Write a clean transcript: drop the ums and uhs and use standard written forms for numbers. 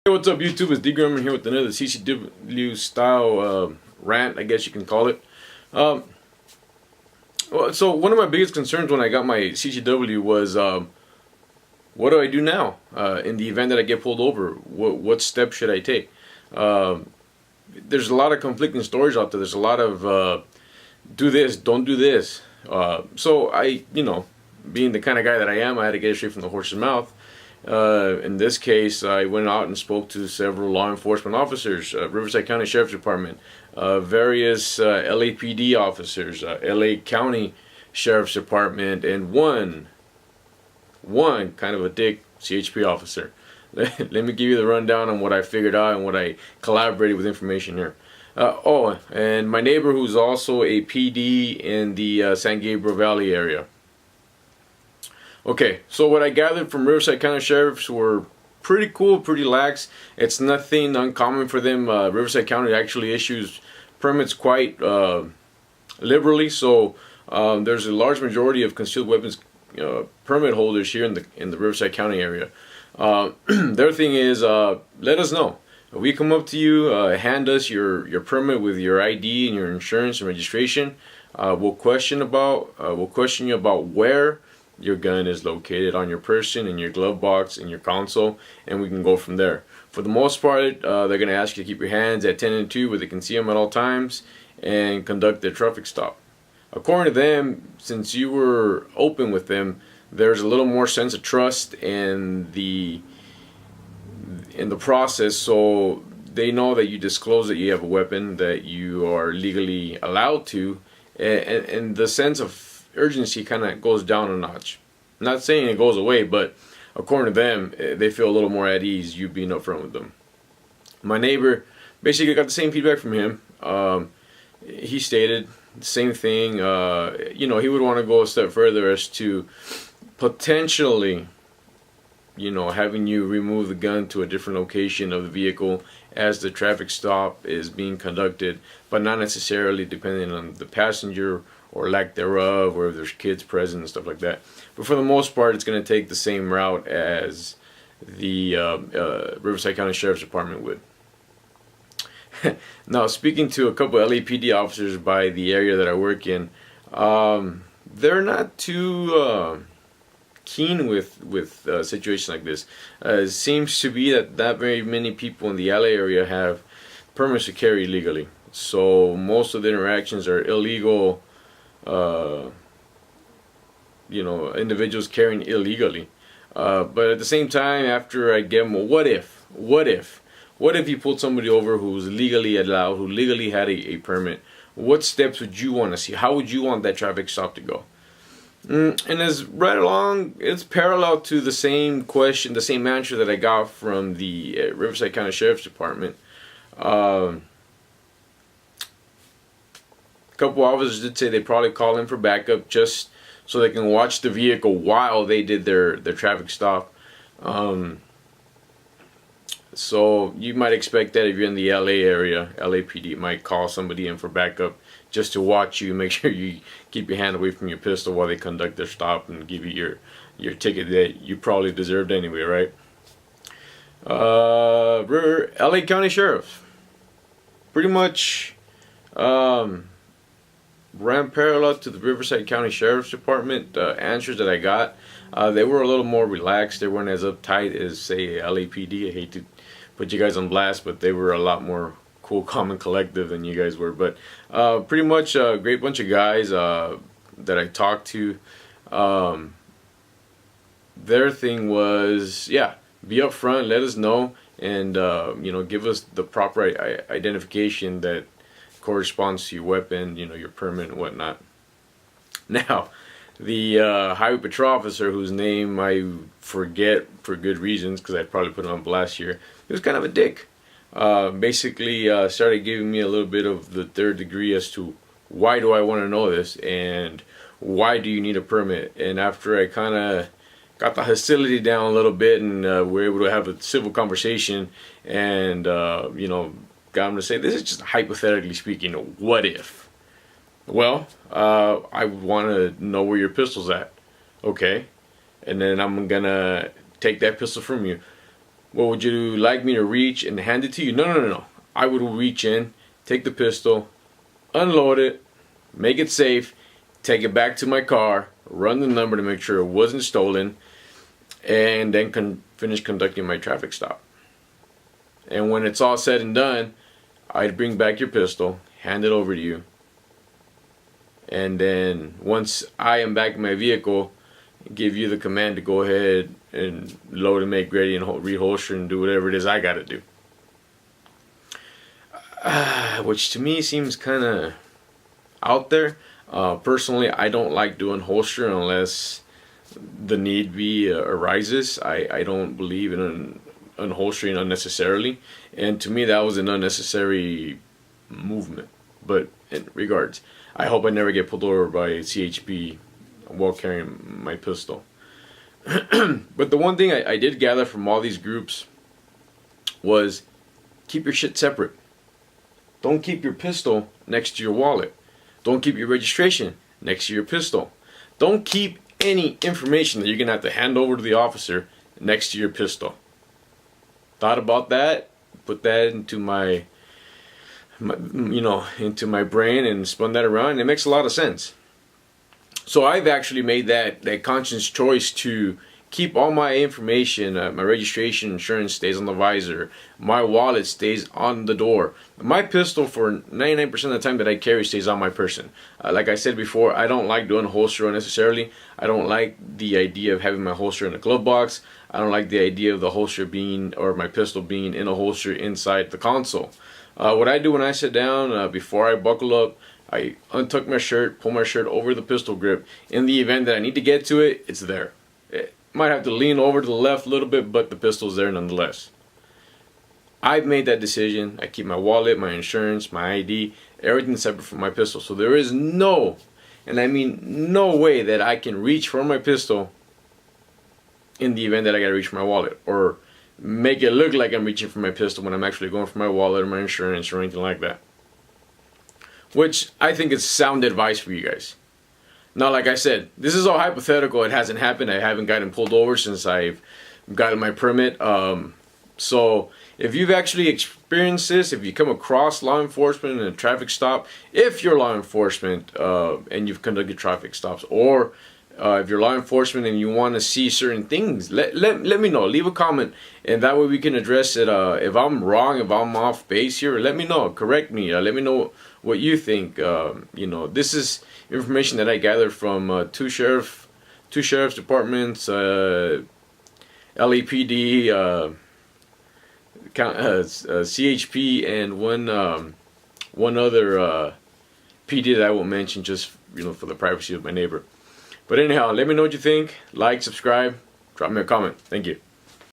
Hey, what's up, YouTube? It's D Grumman here with another CCW style rant, I guess you can call it. So one of my biggest concerns when I got my CCW was, what do I do now in the event that I get pulled over? What steps should I take? There's a lot of conflicting stories out there. There's a lot of do this, don't do this. So I, being the kind of guy that I am, I had to get it straight from the horse's mouth. In this case, I went out and spoke to several law enforcement officers, Riverside County Sheriff's Department, various LAPD officers, LA County Sheriff's Department, and one kind of a dick CHP officer. Let me give you the rundown on what I figured out and what I collaborated with information here. And my neighbor, who's also a PD in the San Gabriel Valley area. Okay, so what I gathered from Riverside County Sheriffs were pretty cool, pretty lax. It's nothing uncommon for them. Riverside County actually issues permits quite liberally, so there's a large majority of concealed weapons permit holders here in the Riverside County area. Their thing is, let us know. If we come up to you, hand us your permit with your ID and your insurance and registration. We'll question you about where your gun is located on your person, in your glove box, in your console, and we can go from there. For the most part, they're going to ask you to keep your hands at 10 and 2 where they can see them at all times and conduct their traffic stop. According to them, since you were open with them, there's a little more sense of trust in the process, so they know that you disclose that you have a weapon, that you are legally allowed to, and the sense of urgency kind of goes down a notch. I'm not saying it goes away, but according to them, they feel a little more at ease you being upfront with them. My neighbor basically got the same feedback from him. He stated the same thing. He would want to go a step further as to potentially, having you remove the gun to a different location of the vehicle as the traffic stop is being conducted, but not necessarily depending on the passenger or lack thereof, or if there's kids present and stuff like that. But for the most part, it's going to take the same route as the Riverside County Sheriff's Department would. Now, speaking to a couple of LAPD officers by the area that I work in, they're not too keen with situations like this. It seems to be that not very many people in the LA area have permits to carry legally. So most of the interactions are illegal. Individuals carrying illegally. But at the same time, after I give them a what if you pulled somebody over who's legally allowed, who legally had a permit, what steps would you want to see? How would you want that traffic stop to go? And as right along, it's parallel to the same question, the same answer that I got from the Riverside County Sheriff's Department. Couple officers did say they probably call in for backup just so they can watch the vehicle while they did their traffic stop. So you might expect that if you're in the LA area, LAPD might call somebody in for backup just to watch you, make sure you keep your hand away from your pistol while they conduct their stop and give you your ticket that you probably deserved anyway, right? LA County Sheriff pretty much ran parallel to the Riverside County Sheriff's Department answers that I got. They were a little more relaxed. They weren't as uptight as, say, LAPD. I hate to put you guys on blast, but they were a lot more cool, calm, and collective than you guys were. But pretty much a great bunch of guys that I talked to. Their thing was, be upfront, let us know, and give us the proper identification that corresponds to your weapon, your permit and whatnot. Now, the highway patrol officer, whose name I forget for good reasons because I probably put him on blast here, he was kind of a dick. Basically started giving me a little bit of the third degree as to why do I want to know this and why do you need a permit. And after I kind of got the hostility down a little bit and we're able to have a civil conversation and got him to say, this is just hypothetically speaking, what if? Well, I want to know where your pistol's at. Okay. And then I'm going to take that pistol from you. Well, would you like me to reach and hand it to you? No, no, no, no. I would reach in, take the pistol, unload it, make it safe, take it back to my car, run the number to make sure it wasn't stolen, and then finish conducting my traffic stop. And when it's all said and done, I'd bring back your pistol, hand it over to you, and then once I am back in my vehicle, give you the command to go ahead and load and make ready and reholster and do whatever it is I gotta do. Which to me seems kind of out there. Personally, I don't like doing holster unless the need be arises. I don't believe in unholstering unnecessarily, and to me that was an unnecessary movement. But in regards, I hope I never get pulled over by CHP while carrying my pistol. But the one thing I did gather from all these groups was keep your shit separate. Don't keep your pistol next to your wallet. Don't keep your registration next to your pistol. Don't keep any information that you're gonna have to hand over to the officer next to your pistol. Thought about that, put that into my into my brain and spun that around, and it makes a lot of sense. So I've actually made that conscious choice to keep all my information. My registration, insurance stays on the visor. My wallet stays on the door. My pistol, for 99% of the time that I carry, stays on my person. Like I said before, I don't like doing holster unnecessarily. I don't like the idea of having my holster in a glove box. I don't like the idea of the holster being, or my pistol being in a holster inside the console. What I do when I sit down, before I buckle up, I untuck my shirt, pull my shirt over the pistol grip. In the event that I need to get to it, it's there. It might have to lean over to the left a little bit, but the pistol's there nonetheless. I've made that decision. I keep my wallet, my insurance, my ID, everything separate from my pistol. So there is no, and I mean no way that I can reach for my pistol in the event that I gotta reach for my wallet, or make it look like I'm reaching for my pistol when I'm actually going for my wallet or my insurance or anything like that. Which I think is sound advice for you guys. Now, like I said, this is all hypothetical. It hasn't happened. I haven't gotten pulled over since I've gotten my permit. So if you've actually experienced this, if you come across law enforcement in a traffic stop, if you're law enforcement and you've conducted traffic stops, or if you're law enforcement and you want to see certain things, let me know. Leave a comment, and that way we can address it. If I'm wrong, if I'm off base here, let me know. Correct me. Let me know what you think. This is information that I gathered from two sheriff's departments, LAPD, CHP, and one other PD that I won't mention, just for the privacy of my neighbor. But anyhow, let me know what you think. Like, subscribe, drop me a comment. Thank you.